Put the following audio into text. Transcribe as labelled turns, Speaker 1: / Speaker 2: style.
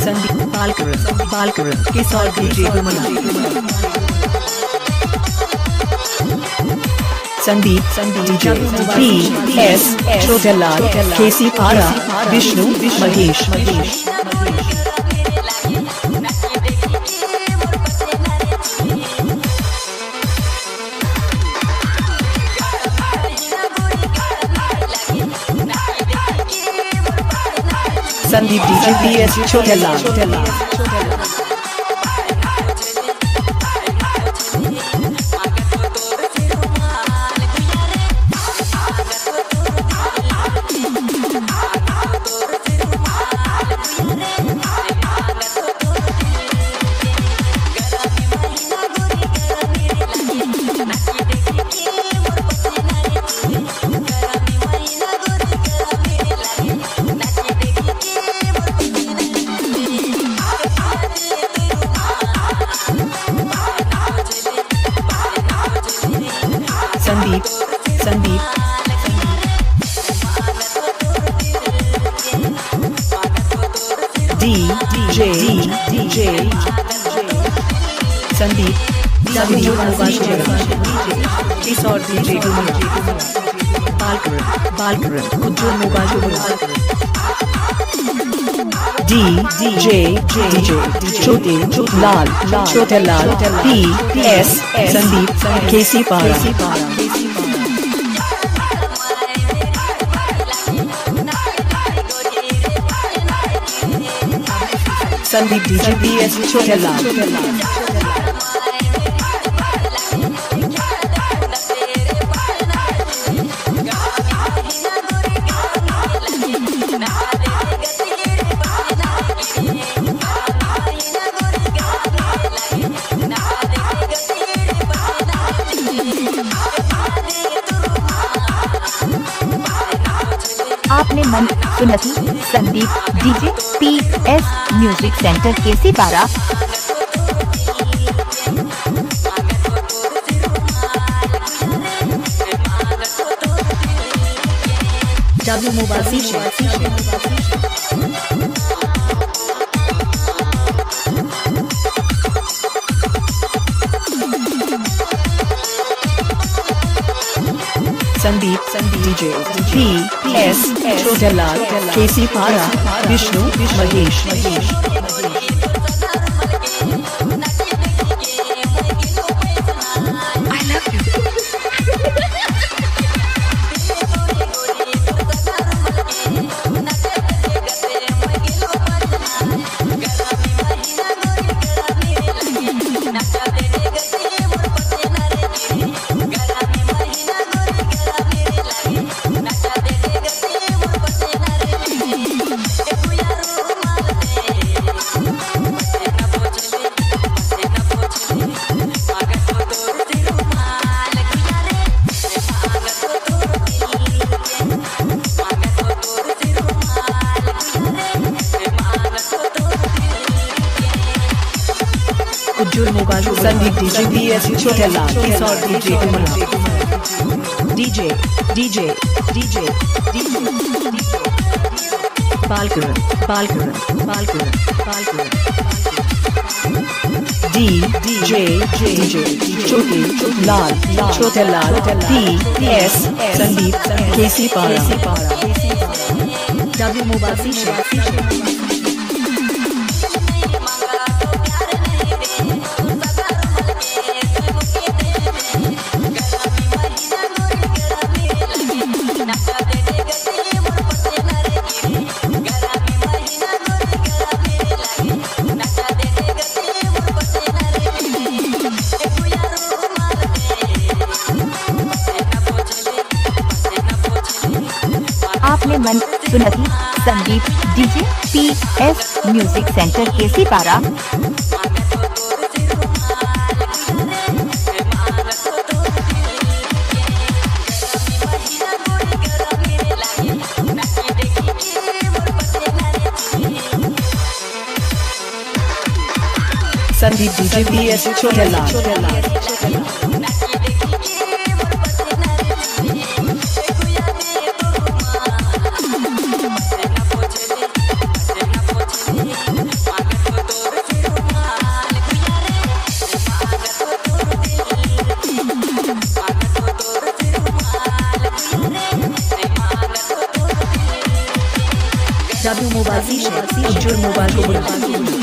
Speaker 1: Sandeep Balkaran Kishore DJ Gumla Sandeep DJ PS Chhotelal Kesi Para Vishnu Mahesh Sandeep DJ PS Chhotelal Sandeep DJ Sandeep Kishore DJ Balkaran Ujjwal mobile DJ Chhotelal PS Sandeep Kesi Para Sandeep DJ PS Chhotelal
Speaker 2: आपने मन सुनती Sandeep DJ PS music centre Kesi Para
Speaker 1: W mobile Sandeep DJ PS Chhotelal Kesi Para Vishnu Mahesh Ujjwal mobile Sandeep DJ PS Chhotelal Kishore DJ Gumla DJ Balkaran DJ Chhotelal PS Sandeep Kesi Para W mobile
Speaker 2: आपने मन सुनती Sandeep DJ PS music centre Kesi Para
Speaker 1: Sandeep DJ PS Chhotelal W mobile से जो mobile को बुला